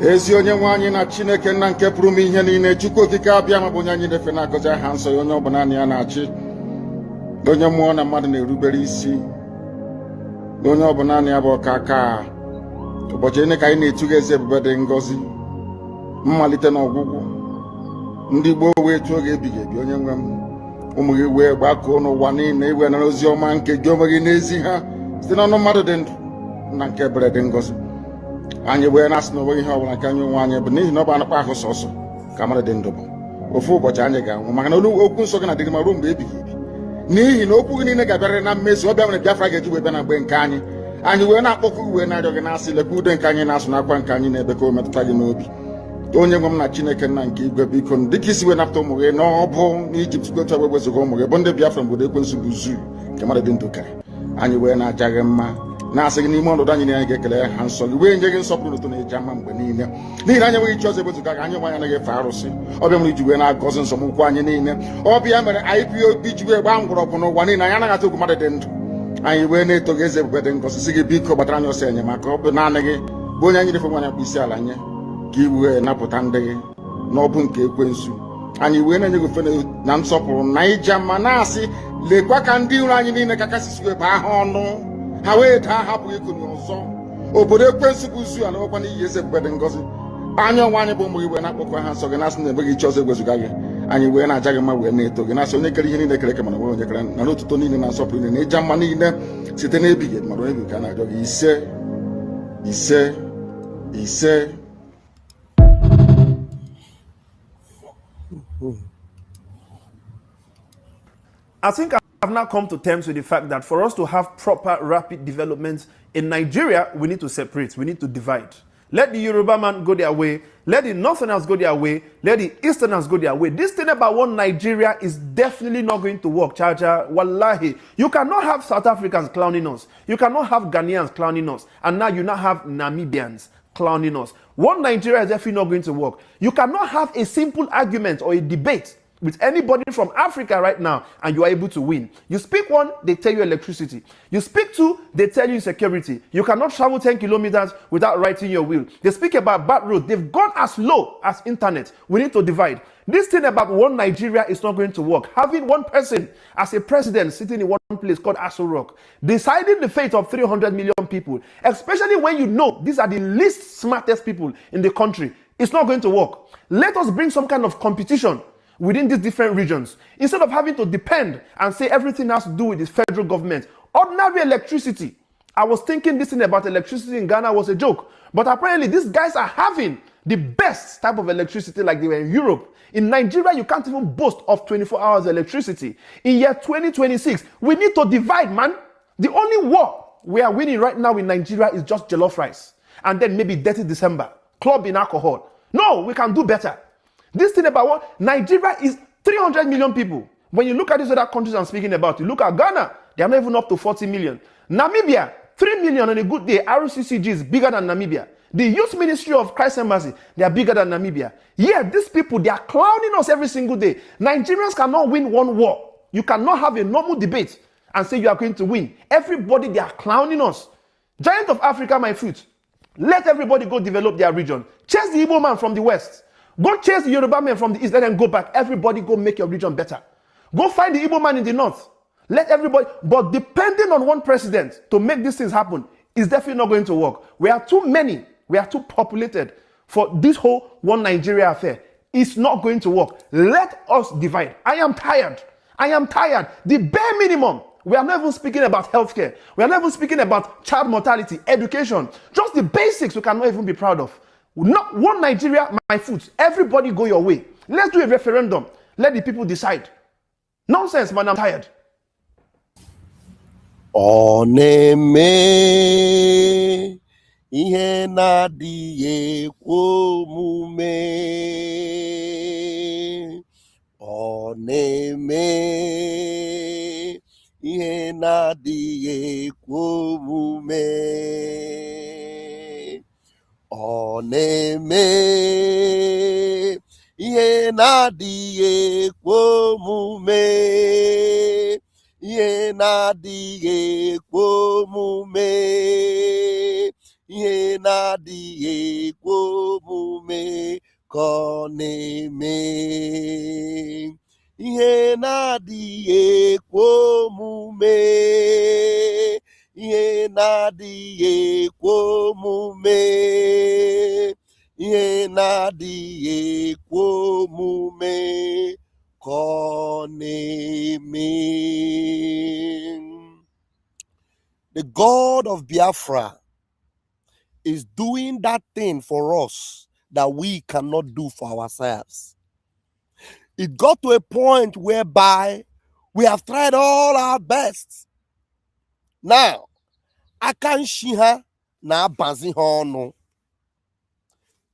ezi onye nwe anyị na Chineke nna nke pụrụ m ihe niile, Chukwu okike abịa ma bụ onye anyị na-efe na-agọzi aha nsọ ya, onye ọ bụ naanị ya na-achị, onye mmụọ na mmadụ na-erubere isi, onye ọ bụ naanị ya bụ ọka aka. Ụbọchị ene ka anyị na-etu gị eze ebube dị ngọzi, mmalite na ọgwụgwụ. Ndị gboo wee tụọ gị ebighị ebi, onye nwe m, ụmụ gị wee gbakọọ n'ụwa niile iwe nara ozi ọma nke gị onwe gị n'ezi ha site n'ọnụ mmadụ dị ndụ na nke ebere dị ngọzi. Anyị wee na-asị na onweghị ihe ọbụla nke anyị onwe anyị bụ n'ihi na ọ bụ anụkpa ahụ sọsọ ka mmadụ dị ndụ bụ. Ofu ụbọchị anyị ga-anwụ, maka na okwu nsọ gị na-adịrị ma ruo mgbe ebighị ebi, n'ihi na okwu gị niile ga-abịarịrị na mmezu. Ọbịa nwere Biafra ga-eji wee bịa na mgbe nke anyị. Anyị wee na-akpọkọ uwe na-arịọ gị na-asị, lekwa ude nke anyị na-asụ n'akwa nke anyị na-ebe ka o metụta gị n'obi. Onye nwe m na Chineke nna nke igwe, biko dịka isi wee napụta ụmụ gị n'ọbụ n'Ijipt gotu wee wezuga ụmụ gị bụ ndị Biafra mgbe ekwensu bụ zuu nke mmadụ dị ndụ karị. Anyị wee na-aja gị mma, na-asị gị n'ime ọnọdụ anyị na anyị ga-ekele ha nsọ gị, wee nye gị nsọpụrụ ụtọ na eji ama mgbe niile, n'ihi na anyị enweghị chi ọzọ ewezuga gị. Anyị nwe anyị anaghị efe arụsị. Ọbịa mere iji wee na-agọzi nsọmụkwụ anyị niile. Ọbịa mere IPOB ji wee gbaa mgbọrọgwụ n'ụwa niile. Anyị anaghị atụ egwu mmadụ dị ndụ. Anyị wee na-eto gị eze ebube dị ngọzi, sị gị biko gbatara anyị ọsọ enyemaka. Ọ bụ naanị gị bụ onye anyị na-efe nwanyị akpụ isi ala nye, ka i wee napụta ndị gị n'ọbụ nke ekwensu. Anyị wee na-enye gị ofe na nsọpụrụ Naija, ma na-asị, lekwa ka ndị iro anyị niile ka kasị wee baa ha ọnụ, ha wee daa hapụ ikonye ọzọ. Obodo ekwensu bụ zu ala nwekwa n'ihi eze ebube dị ngọzi. Anyị ọnwa anyị bụ ụmụ gị wee na-akpọkọ ha nsọ gị, na-asị na enweghị chi ọzọ egwezuga gị. Anyị wee na-aja gị mma, wee na-eto gị, na-asị onye kere ihe niile kere eke, mana onwe onye kere na n'otuto niile na nsọpụrụ niile na ịja mma niile site n'ebighị ebi, mara onye bi ka na-arịọ gị. Ise ise ise. I think I've now come to terms with the fact that for us to have proper rapid development in Nigeria, we need to separate, we need to divide. Let the Yoruba man go their way, let the Northerners go their way, let the Easterners go their way. This thing about one Nigeria is definitely not going to work, Chacha. Wallahi. You cannot have South Africans clowning us. You cannot have Ghanaians clowning us. And now you now have Namibians clowning us. One Nigeria is definitely not going to work. You cannot have a simple argument or a debate with anybody from Africa right now and you are able to win. You speak one, they tell you electricity. You speak two, they tell you security. You cannot travel 10 kilometers without writing your will. They speak about bad roads. They've gone as low as internet. We need to divide. This thing about one Nigeria is not going to work. Having one person as a president sitting in one place called Aso Rock, deciding the fate of 300 million people, especially when you know these are the least smartest people in the country, it's not going to work. Let us bring some kind of competition within these different regions, instead of having to depend and say everything has to do with the federal government. Ordinary electricity. I was thinking this thing about electricity in Ghana was a joke, but apparently these guys are having the best type of electricity like they were in Europe. In Nigeria, you can't even boast of 24 hours electricity. In year 2026, we need to divide, man. The only war we are winning right now in Nigeria is just jollof rice. And then maybe dirty December, clubbing alcohol. No, we can do better. This thing about what? Nigeria is 300 million people. When you look at these other countries I'm speaking about, you look at Ghana, they are not even up to 40 million. Namibia, 3 million on a good day. RCCG is bigger than Namibia. The Youth Ministry of Christ Embassy, they are bigger than Namibia. Yeah, these people, they are clowning us every single day. Nigerians cannot win one war. You cannot have a normal debate and say you are going to win. Everybody, they are clowning us. Giant of Africa, my foot. Let everybody go develop their region. Chase the Igbo man from the West. Go chase the Yoruba man from the East, let them go back. Everybody go make your region better. Go find the Igbo man in the North. Let everybody, but depending on one president to make these things happen is definitely not going to work. We are too many, we are too populated for this whole one Nigeria affair. It's not going to work. Let us divide. I am tired. I am tired. The bare minimum. We are not even speaking about healthcare. We are not even speaking about child mortality, education. Just the basics we cannot even be proud of. Not one Nigeria, my foot. Everybody go your way. Let's do a referendum. Let the people decide. Nonsense, man. I'm tired. Oneme ihe na-adịghị ekwe omume. Oneme ihe na-adịghị ekwe omume. Ọ na-eme ihe na-adịghị ekwe omume, ihe na-adịghị ekwe omume, ihe na-adịghị ekwe omume. koneme. Ihe na-adịghị ekwe omume. Ihe na-adịghị ekwe omume. Ihe na-adịghị ekwe omume koneme. The God of Biafra is doing that thing for us that we cannot do for ourselves. It got to a point whereby we have tried all our best. Now, Akanshiha na Bazihono.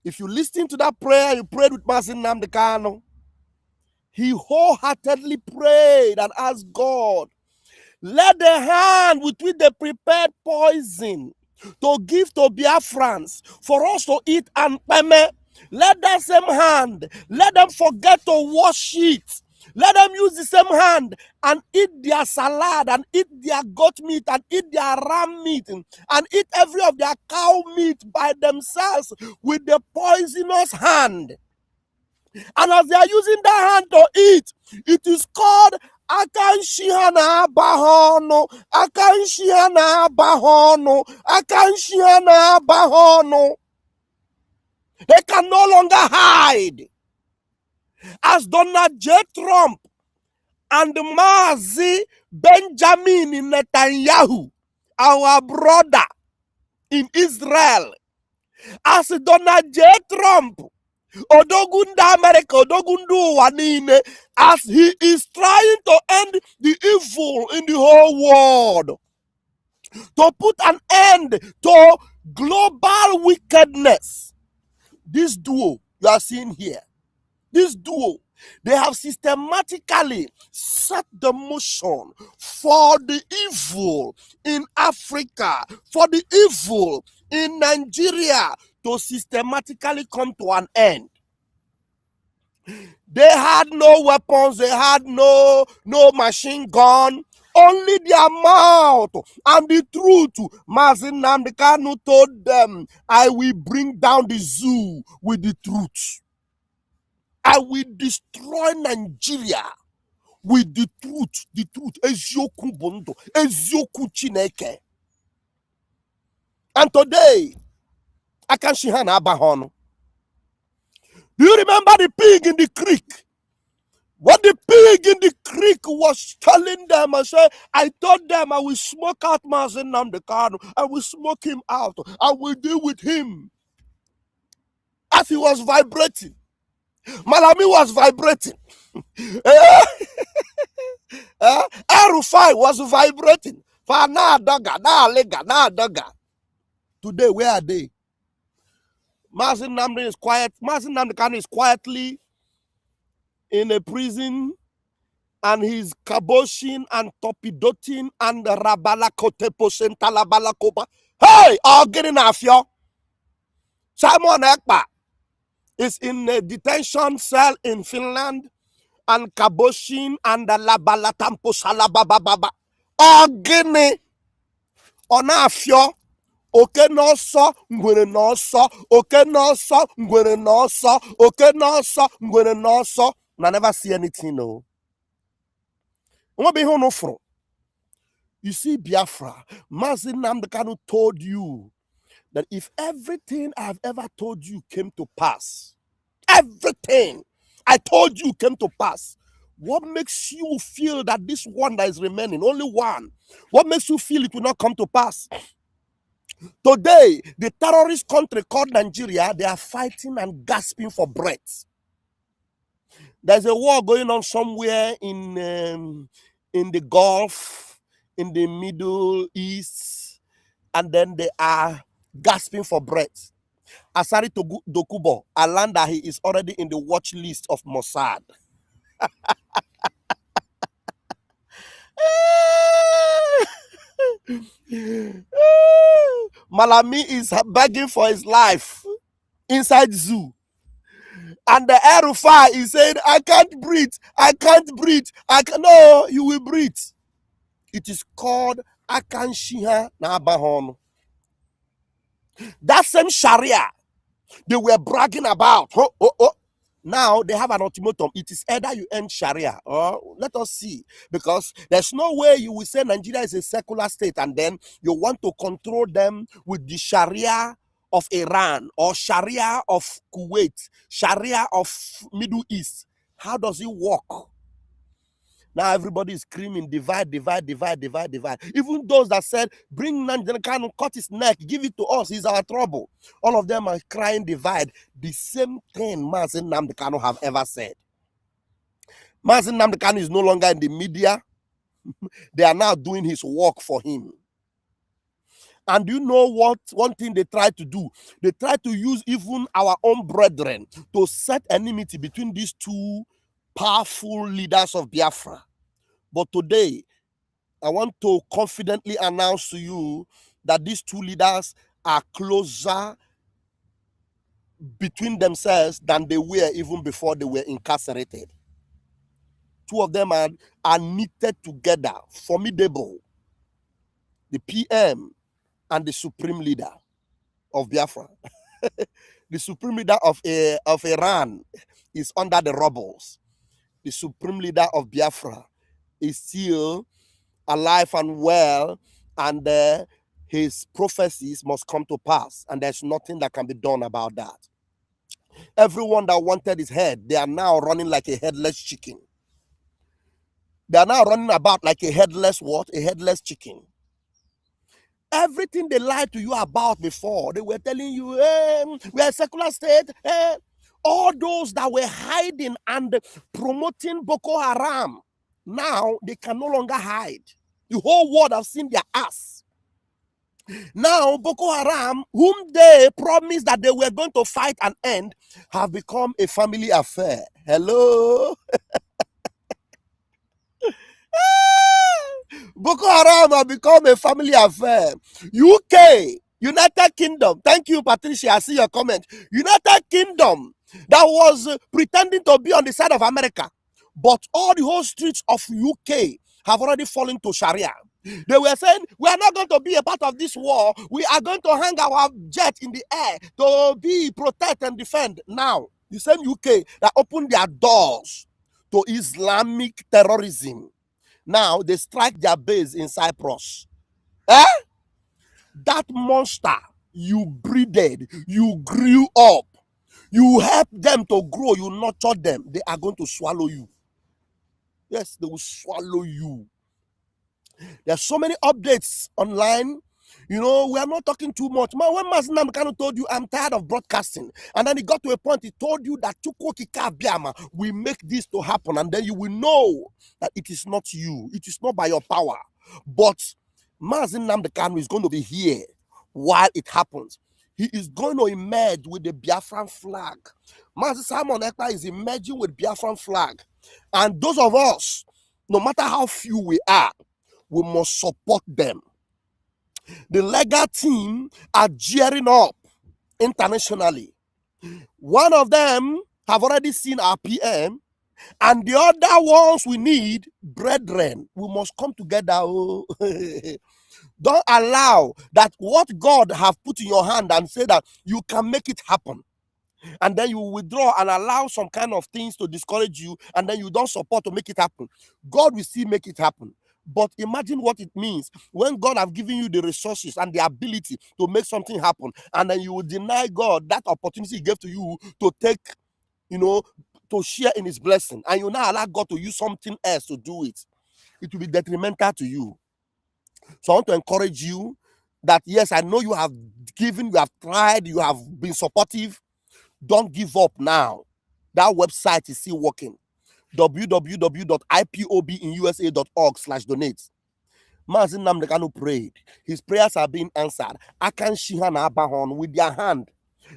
If you listen to that prayer, you prayed with Nnamdi Kanu. He wholeheartedly prayed and asked God, let the hand with which they prepared poison to give to Biafrans for us to eat and peme, let that same hand, let them forget to wash it. Let them use the same hand and eat their salad and eat their goat meat and eat their ram meat and eat every of their cow meat by themselves with the poisonous hand. And as they are using that hand to eat, it is called Akanshihana Bahono, Akanshihana Bahono, Akanshihana Bahono. They can no longer hide. As Donald J. Trump and Mazi Benjamin Netanyahu, our brother in Israel, as Donald J. Trump, Odogunda America, Odogundu Wanine, as he is trying to end the evil in the whole world, to put an end to global wickedness. This duo you are seeing here, this duo, they have systematically set the motion for the evil in Africa, for the evil in Nigeria to systematically come to an end. They had no weapons, they had no machine gun, only their mouth and the truth. Nnamdi Kanu told them, I will bring down the zoo with the truth. I will destroy Nigeria with the truth. The truth. Ezioku bondo. Ezioku chineke. And today, Akanshihana Abahono. Do you remember the pig in the creek? What the pig in the creek was telling them and said, I told them I will smoke out Nnamdi Kanu. I will smoke him out. I will deal with him. As he was vibrating. Malami was vibrating. Arufai was vibrating. Today, where are they? Nnamdi is quiet. Nnamdi Kanu is quietly in a prison, and he's kaboshing and torpedoing and rabalakotepo sentalabalakoba. Hey, all getting off yo. Simon Ekpa is in a detention cell in Finland and kaboshing and labalatampo salabababa. All getting on afyo. Oke no so, ngwere no so, oke no so, ngwere no so, oke no so, ngwere no so. I never see anything, no. You see, Biafra, Nnamdi Kanu told you that if everything I've ever told you came to pass, everything I told you came to pass, what makes you feel that this one that is remaining, only one, what makes you feel it will not come to pass? Today, the terrorist country called Nigeria, they are fighting and gasping for breath. There's a war going on somewhere in the Gulf, in the Middle East, and then they are gasping for breath. Asari Dokubo, I learned that he is already in the watch list of Mossad. Malami is begging for his life inside zoo. And the Erufai is saying, I can't breathe, I can't breathe, no, you will breathe. It is called Akanshiha Nabahon. That same Sharia they were bragging about. Oh, oh, oh. Now they have an ultimatum. It is either you end Sharia or let us see. Because there's no way you will say Nigeria is a secular state and then you want to control them with the Sharia of Iran or Sharia of Kuwait, Sharia of Middle East. How does it work? Now everybody is screaming, divide, divide, divide, divide, divide. Even those that said, bring Nnamdi Kanu, cut his neck, give it to us, he's our trouble. All of them are crying divide. The same thing Mazen Nnamdi Kanu have ever said. Mazen Nnamdi Kanu is no longer in the media. They are now doing his work for him. And you know what? One thing they try to do, they try to use even our own brethren to set enmity between these two powerful leaders of Biafra. But today, I want to confidently announce to you that these two leaders are closer between themselves than they were even before they were incarcerated. Two of them are knitted together, formidable. The PM and the supreme leader of Biafra. The supreme leader of Iran is under the rubbles. The supreme leader of Biafra is still alive and well, and his prophecies must come to pass, and there's nothing that can be done about that. Everyone that wanted his head, they are now running like a headless chicken. They are now running about like a headless what? A headless chicken. Everything they lied to you about before, they were telling you, we are a secular state. All those that were hiding and promoting Boko Haram, now they can no longer hide. The whole world have seen their ass. Now, Boko Haram, whom they promised that they were going to fight and end, have become a family affair. Hello? Boko Haram have become a family affair. UK, United Kingdom. Thank you, Patricia. I see your comment. United Kingdom that was pretending to be on the side of America, but all the whole streets of UK have already fallen to Sharia. They were saying, we are not going to be a part of this war. We are going to hang our jet in the air to be protect and defend. Now, the same UK that opened their doors to Islamic terrorism, now they strike their base in Cyprus. That monster you breeded, you grew up, you helped them to grow, you nurtured them, they are going to swallow you. Yes, they will swallow you. There are so many updates online. You know, we are not talking too much. Man, when Mazen Nnamdi Kanu told you, I'm tired of broadcasting, and then he got to a point, he told you that we make this to happen, and then you will know that it is not you. It is not by your power. But Mazen Nnamdi Kanu is going to be here while it happens. He is going to emerge with the Biafran flag. Mazen Simon Ekpa is emerging with Biafran flag. And those of us, no matter how few we are, we must support them. The legal team are gearing up internationally. One of them have already seen our PM, and the other ones we need, brethren, we must come together. Oh. Don't allow that what God have put in your hand and say that you can make it happen, and then you withdraw and allow some kind of things to discourage you, and then you don't support to make it happen. God will still make it happen. But imagine what it means when God have given you the resources and the ability to make something happen, and then you will deny God that opportunity he gave to you to take, to share in his blessing, and you now allow God to use something else to do it. It will be detrimental to you. So I want to encourage you that, yes, I know you have given, you have tried, you have been supportive. Don't give up now. That website is still working. www.ipobinusa.org/donate. Mazen Nnamdi Kanu prayed. His prayers are being answered. Akan Shihana Abahon with their hand.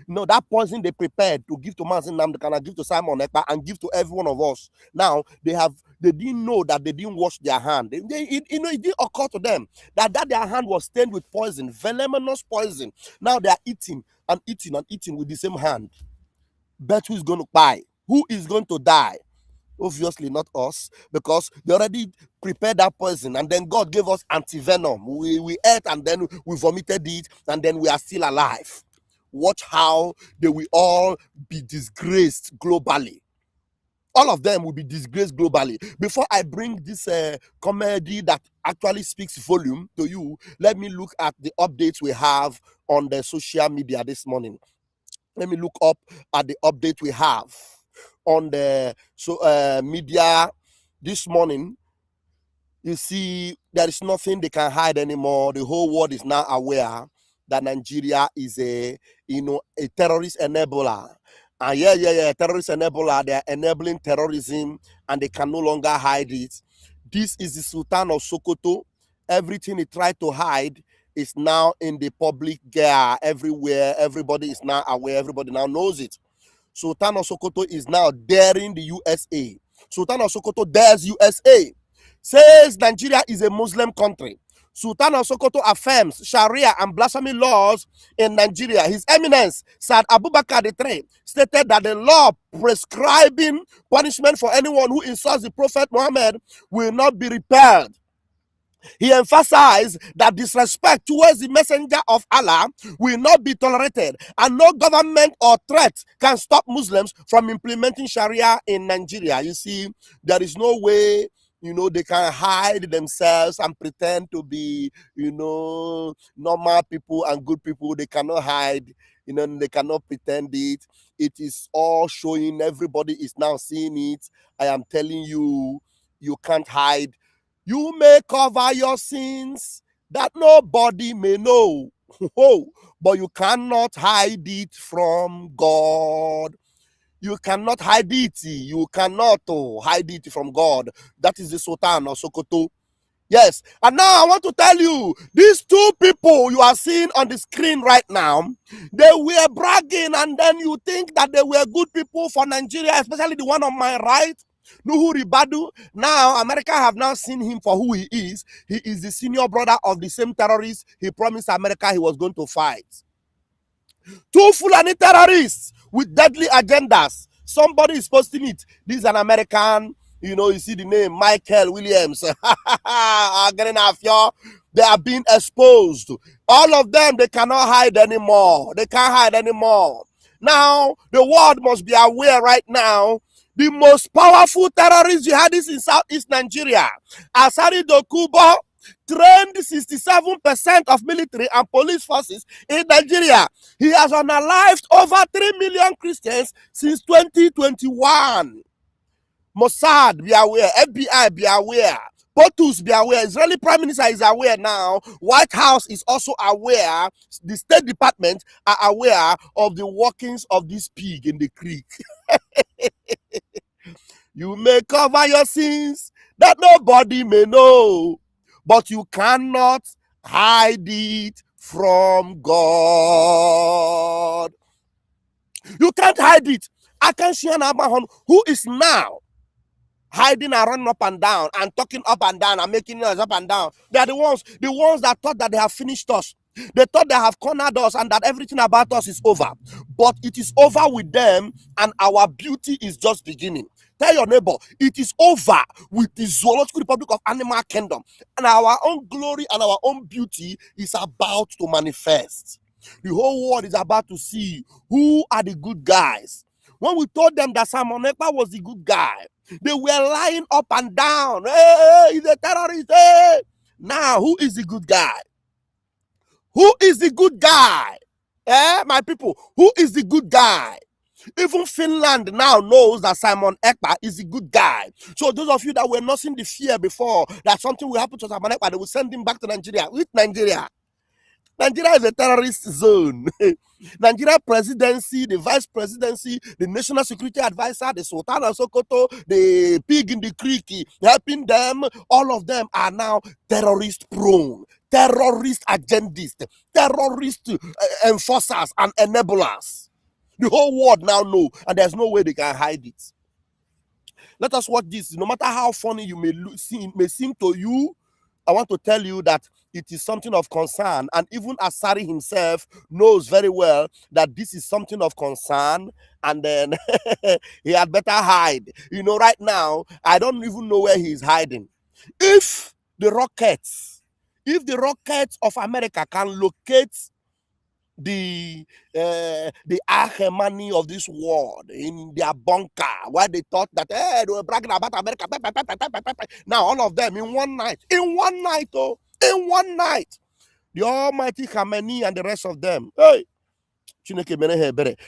That poison they prepared to give to Mazen Nnamdi Kanu, give to Simon Ekpa, and give to every one of us. Now they didn't know that they didn't wash their hand. It didn't occur to them that their hand was stained with poison, venomous poison. Now they are eating and eating and eating with the same hand. Bet who is going to buy? Who is going to die? Obviously not us, because they already prepared that poison, and then God gave us anti-venom. We ate and then we vomited it, and then we are still alive. watch how they will all be disgraced globally. All of them will be disgraced globally. Before I bring this comedy that actually speaks volume to you, let me look at the updates we have on the social media this morning. Let me look up at the update we have on the media this morning. You see, there is nothing they can hide anymore. The whole world is now aware that Nigeria is a terrorist enabler. And terrorist enabler. They are enabling terrorism, and they can no longer hide it. This is the Sultan of Sokoto. Everything he tried to hide is now in the public gear everywhere. Everybody is now aware. Everybody now knows it. Sultan of Sokoto is now daring the USA. Sultan of Sokoto dares USA. Says Nigeria is a Muslim country. Sultan of Sokoto affirms Sharia and blasphemy laws in Nigeria. His Eminence, Saad Abubakar III, stated that the law prescribing punishment for anyone who insults the Prophet Muhammad will not be repealed. He emphasized that disrespect towards the messenger of Allah will not be tolerated, and no government or threat can stop Muslims from implementing Sharia in Nigeria. You see, there is no way they can hide themselves and pretend to be, normal people and good people. They cannot hide, they cannot pretend it. It is all showing. Everybody is now seeing it. I am telling you, you can't hide. You may cover your sins that nobody may know, but you cannot hide it from God. You cannot hide it. You cannot hide it from God. That is the Sultan of Sokoto. Yes. And now I want to tell you, these two people you are seeing on the screen right now, they were bragging, and then you think that they were good people for Nigeria, especially the one on my right, Nuhu Ribadu. Now, America have now seen him for who he is. He is the senior brother of the same terrorists he promised America he was going to fight. Two Fulani terrorists with deadly agendas. Somebody is posting it. This is an American, you see the name, Michael Williams. They are being exposed. All of them, they cannot hide anymore. They can't hide anymore. Now, the world must be aware right now. The most powerful terrorist jihadists in Southeast Nigeria, Asari Dokubo, trained 67% of military and police forces in Nigeria. He has unalived over 3 million Christians since 2021. Mossad, be aware. FBI, be aware. POTUS, be aware. Israeli Prime Minister is aware now. White House is also aware. The State Department are aware of the workings of this pig in the creek. You may cover your sins that nobody may know, but you cannot hide it from God. You can't hide it. Akanshian Abahon, who is now hiding and running up and down and talking up and down and making noise up and down. They are the ones that thought that they have finished us. They thought they have cornered us and that everything about us is over. But it is over with them, and our beauty is just beginning. Tell your neighbor, it is over with the Zoological Republic of Animal Kingdom, and our own glory and our own beauty is about to manifest. The whole world is about to see who are the good guys. When we told them that Simon Ekpa was the good guy, they were lying up and down. Hey, he's a terrorist. Hey. Now, who is the good guy? Who is the good guy? My people, who is the good guy? Even Finland now knows that Simon Ekpa is a good guy. So those of you that were nursing the fear before that something will happen to Simon Ekpa, they will send him back to Nigeria. With Nigeria. Nigeria is a terrorist zone. Nigeria presidency, the vice presidency, the national security advisor, the Sultan of Sokoto, the pig in the creek, helping them, all of them are now terrorist prone, terrorist agendists, terrorist enforcers and enablers. The whole world now know, and there's no way they can hide it. Let us watch this. No matter how funny you may seem to you, I want to tell you that it is something of concern, and even Asari himself knows very well that this is something of concern, and then he had better hide. Right now, I don't even know where he is hiding. If the rockets of America can locate the Archemani of this world in their bunker, where they thought that they were bragging about America. Now all of them in one night, in one night, the Almighty Khamenei and the rest of them. Hey.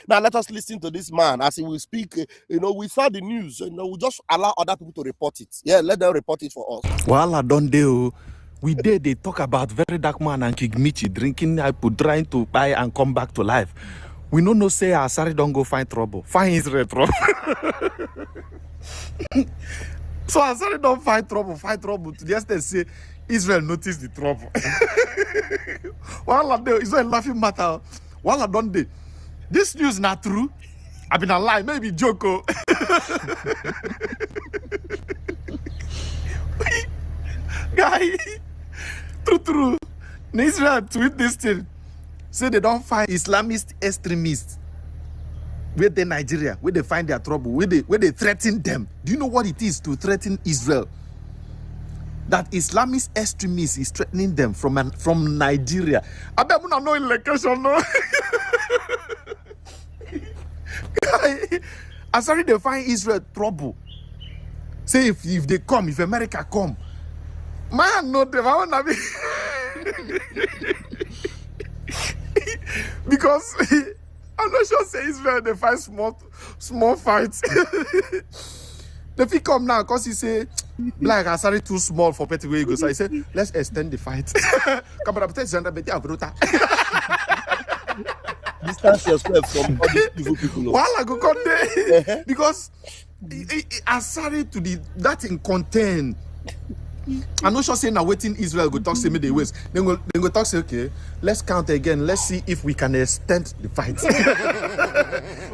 Now let us listen to this man as he will speak. We saw the news. We just allow other people to report it. Yeah, let them report it for us. Well, I don't do. We did. They talk about very dark man and Kigmichi drinking apple, trying to buy and come back to life. We no say Asari don't go find trouble. Find Israel trouble. So Asari don't find trouble. To the extent say Israel noticed the trouble. Well, Israel laughing matter. Well, I don't do. This news not true. I've been a lie. Maybe Joko. Guy, true. Israel tweet this thing. Say they don't find Islamist extremists with the Nigeria, where they find their trouble, where they threaten them. Do you know what it is to threaten Israel? That Islamist extremists is threatening them from Nigeria. I bet we don't know in location, no. Guy, I'm sorry they find Israel trouble. Say if they come, if America come, man, no, they want to be. Because I'm not sure say Israel they fight small fights. The fit come now because he say black are sorry too small for petty way go. So I say let's extend the fight. Distance yourself from all these evil people. While I go come there because I sorry to that in content. I'm not sure saying now waiting Israel go talk say me the ways. Then go talk say okay, let's count again. Let's see if we can extend the fight.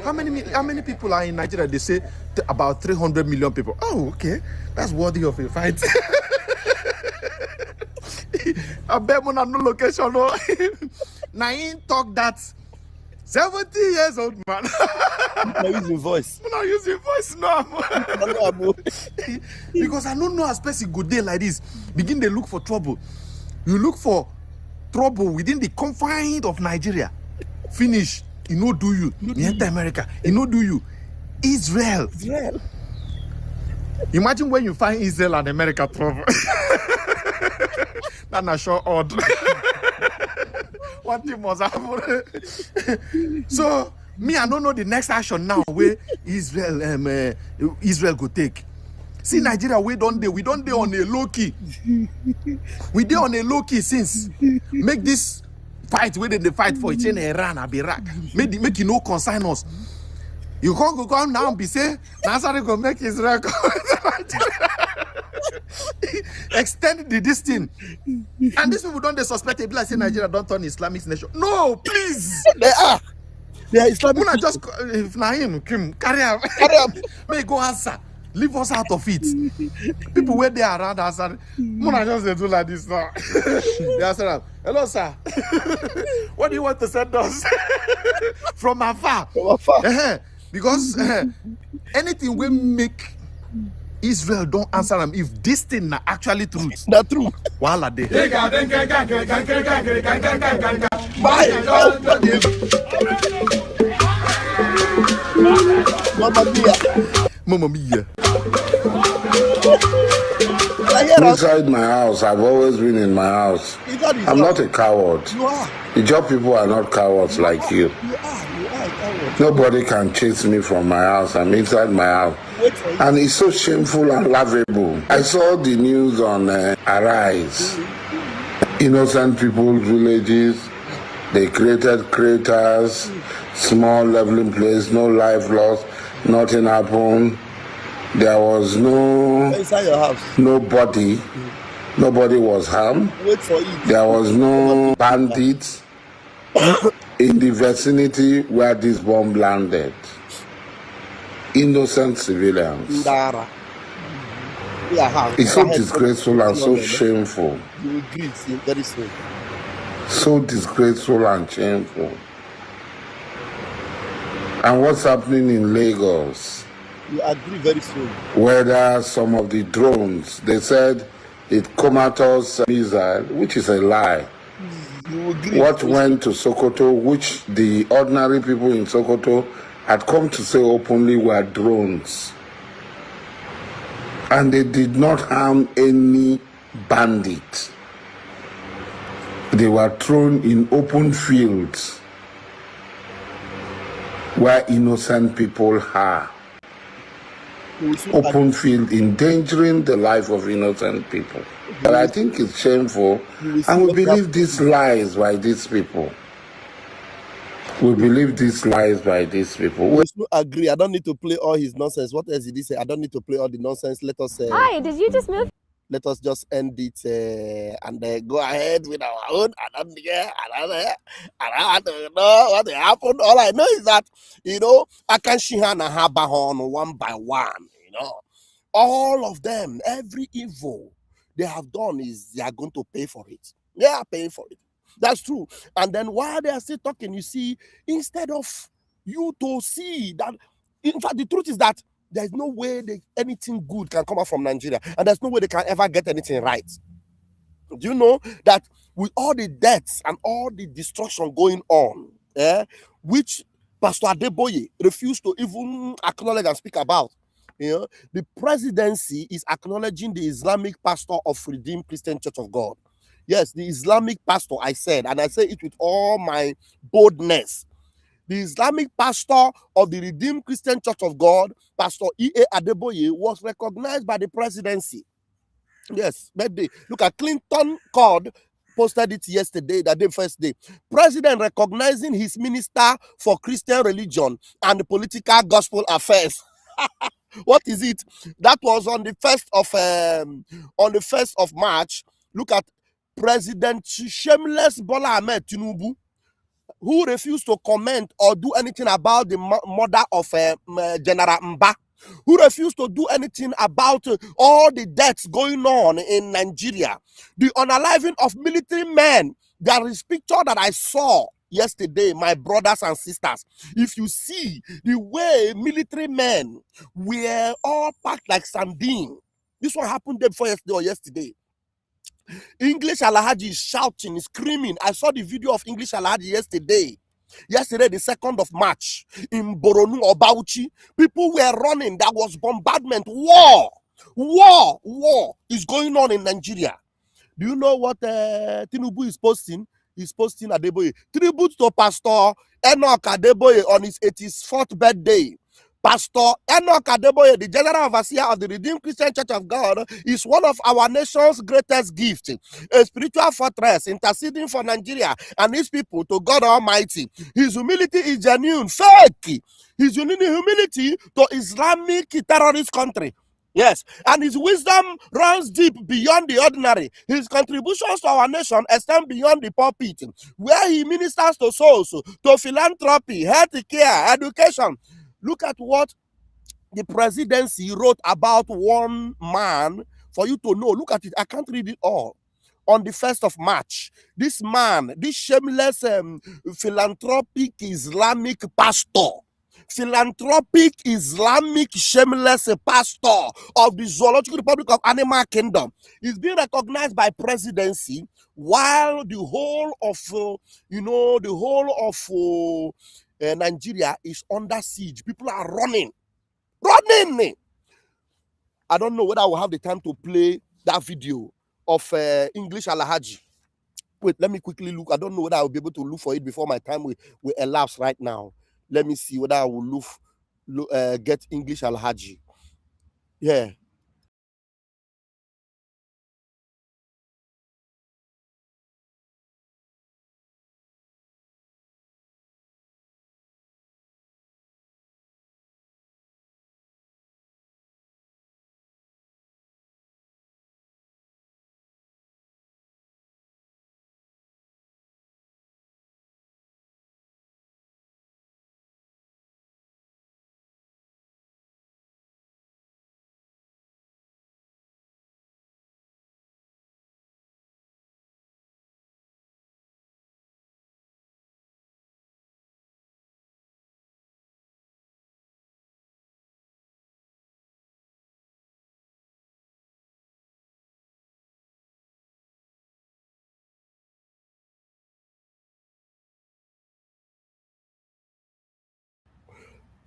How many people are in Nigeria? They say about 300 million people. Oh, okay, that's worthy of a fight. I bet when I no location no. Now he talk that 70 years old man. I'm not using voice. I'm not using voice now. Because I don't know a person good day like this. Begin to look for trouble. You look for trouble within the confines of Nigeria. Finish. You know do you. You enter America. You know do you. Israel. Imagine when you find Israel and America trouble. That's sure odd. One thing must happen. So me, I don't know the next action now where Israel go take. See Nigeria, we don't dey on a low key. We dey on a low key since make this fight where they fight for each in Iran and Iraq. Make you no consign us. You can't go come now and be say Nazareth go make Israel come to Nigeria. Extend this thing. And these people don't they suspect it like say Nigeria don't turn Islamic nation. No, please. They are Islamic. Muna just if na him carry up. May go answer. Leave us out of it. People where they are around us and Muna just they do like this now. They answer, hello sir. What do you want to send us? From afar. Because anything will make Israel don't answer them if this thing na actually truth. Not true. While they. Mamma mia. Inside my house, I've always been in my house. I'm not a coward. You are. The job people are not cowards like you. You are a coward. Nobody can chase me from my house. I'm inside my house. And it's so shameful and laughable. I saw the news on Arise. Innocent people's villages. They created craters, small leveling place, no life lost, nothing happened. There was inside your house. Nobody was harmed. Wait for it. There was no bandits in the vicinity where this bomb landed. Innocent civilians. It's so disgraceful and so shameful. You will agree very soon. So disgraceful and shameful. And what's happening in Lagos? You agree very soon. Whether some of the drones, they said it comatose missile, which is a lie. what went to Sokoto, which the ordinary people in Sokoto had come to say openly were drones. And they did not harm any bandit. They were thrown in open fields where innocent people are. Open field endangering the life of innocent people. But I think it's shameful, and we believe these lies by these people. We believe these lies by these people. We still agree. I don't need to play all his nonsense. What else did he say? I don't need to play all the nonsense. Let us. Hi, did you just move? Let us just end it and go ahead with our own. I don't know what happened. All I know is that, I can Shihana Habahon one by one. All of them, every evil they have done is they are going to pay for it. They are paying for it. That's true. And then while they are still talking, you see, instead of you to see that, in fact, the truth is that there's no way anything good can come out from Nigeria, and there's no way they can ever get anything right. Do you know that with all the deaths and all the destruction going on, which Pastor Adeboye refused to even acknowledge and speak about, the presidency is acknowledging the Islamic pastor of Redeemed Christian Church of God. Yes, the Islamic pastor, I said, and I say it with all my boldness. The Islamic pastor of the Redeemed Christian Church of God, Pastor E.A. Adeboye, was recognized by the presidency. Yes, birthday. Look at Clinton posted it yesterday, that day, first day. President recognizing his minister for Christian religion and political gospel affairs. What is it? That was on the 1st of March. Look at President Shameless Bola Ahmed Tinubu, who refused to comment or do anything about the murder of General Mba, who refused to do anything about all the deaths going on in Nigeria, the unaliving of military men. There is picture that I saw yesterday, my brothers and sisters. If you see the way military men were all packed like sardine, this one happened day before yesterday or yesterday. English Alhaji is shouting, screaming. I saw the video of English Alhaji yesterday, the 2nd of March, in Boronu or Bauchi. People were running. There was bombardment. War is going on in Nigeria. Do you know what Tinubu is posting? He's posting Adeboye. Tribute to Pastor Enoch Adeboye on his 84th birthday. Pastor Enoch Adeboye, the general overseer of the Redeemed Christian Church of God, is one of our nation's greatest gifts, a spiritual fortress interceding for Nigeria and his people to God Almighty. His humility is genuine, fake. His humility to Islamic terrorist country. Yes, and his wisdom runs deep beyond the ordinary. His contributions to our nation extend beyond the pulpit, where he ministers to souls, to philanthropy, health care, education. Look at what the presidency wrote about one man for you to know. Look at it. I can't read it all. On the 1st of March, this man, this shameless philanthropic Islamic pastor, philanthropic Islamic shameless pastor of the Zoological Republic of Animal Kingdom is being recognized by presidency, while the whole of Nigeria is under siege. People are running. I don't know whether I will have the time to play that video of English Alhaji. Wait, let me quickly look. I don't know whether I will be able to look for it before my time will elapse right now. Let me see whether I will get English Alhaji. Yeah.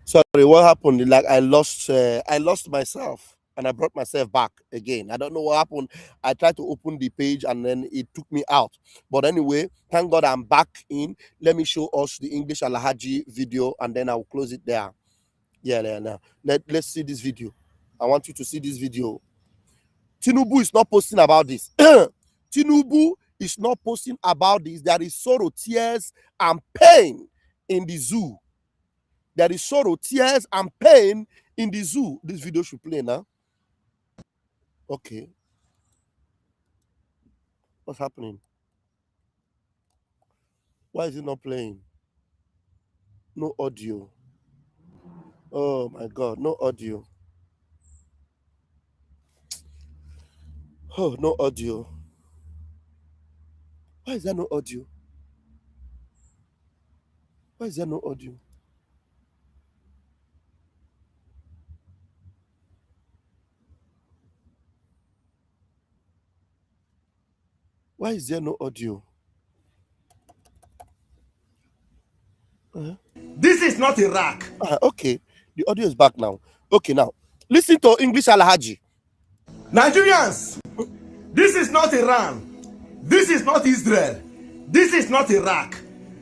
Sorry, what happened? Like I lost myself and I brought myself back again. I don't know what happened. I tried to open the page and then it took me out. But anyway, thank God I'm back in. Let me show us the English Alhaji video and then I'll close it there. Yeah, there now. Let's see this video. I want you to see this video. Tinubu is not posting about this. Tinubu is not posting about this. There is sorrow, tears, and pain in the zoo. There is sorrow, tears, and pain in the zoo. This video should play now. Okay. What's happening? Why is it not playing? No audio. Oh my God, no audio. Oh, no audio. Why is there no audio? Why is there no audio? Why is there no audio? This is not Iraq. Okay, the audio is back now. Okay, now listen to English Alhaji. Nigerians, this is not Iran. This is not Israel. This is not Iraq.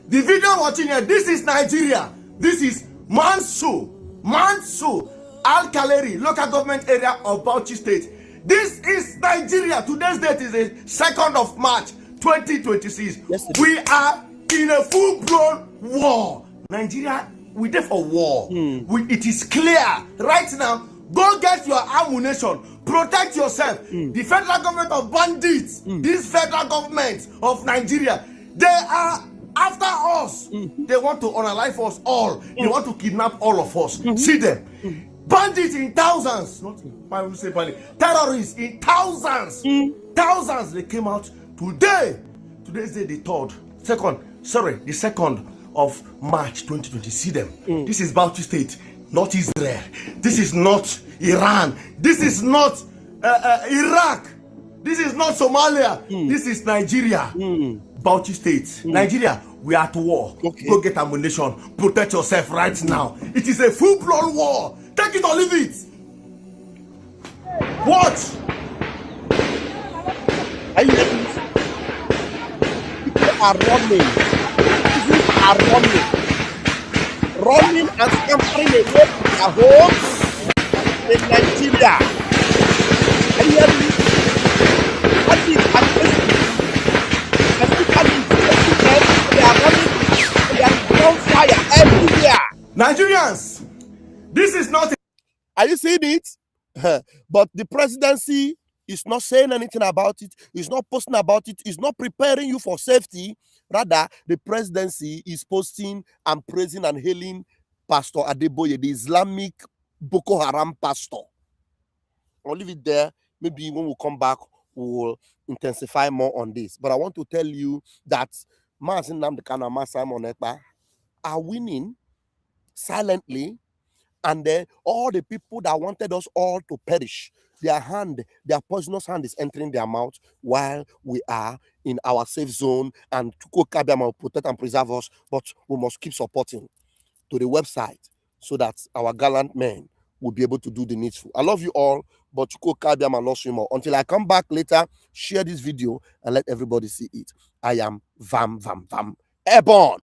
The video watching here, this is Nigeria. This is Mansu, Al-Kaleri, local government area of Bauchi State. This is Nigeria. Today's date is the 2nd of March, 2026. Yesterday. We are in a full-blown war. Nigeria, we there for war. It is clear right now. Go get your ammunition. Protect yourself. The federal government of bandits, this federal government of Nigeria, they are after us. They want to unalive us all. They want to kidnap all of us. See them. Bandits in thousands. Not I will say bandits. Terrorists in thousands. Thousands. They came out today. Today's day the 2nd of March 2020. See them. This is Bauchi State, not Israel. This is not Iran. This is not Iraq. This is not Somalia. This is Nigeria. Bauchi State. Nigeria, we are at war. Okay. Go get ammunition. Protect yourself right now. It is a full-blown war. Take it or leave it. Watch. Are you hearing this? People are running. People are running and scampering away from their homes in Nigeria. Are you hearing this? What is happening? They are running. They are on fire everywhere. Nigerians, this is not. Are you seeing it? But the presidency is not saying anything about it. It's not posting about it. It's not preparing you for safety. Rather, the presidency is posting and praising and hailing Pastor Adeboye, the Islamic Boko Haram pastor. I'll leave it there. Maybe when we come back, we will intensify more on this. But I want to tell you that Nnamdi Kanu and Simon Ekpa are winning silently. And then all the people that wanted us all to perish, their poisonous hand is entering their mouth while we are in our safe zone. And Kabiyama will protect and preserve us, but we must keep supporting to the website so that our gallant men will be able to do the needful. I love you all, but Kabiyama loves you more. Until I come back later, share this video and let everybody see it. I am Vam Airborne.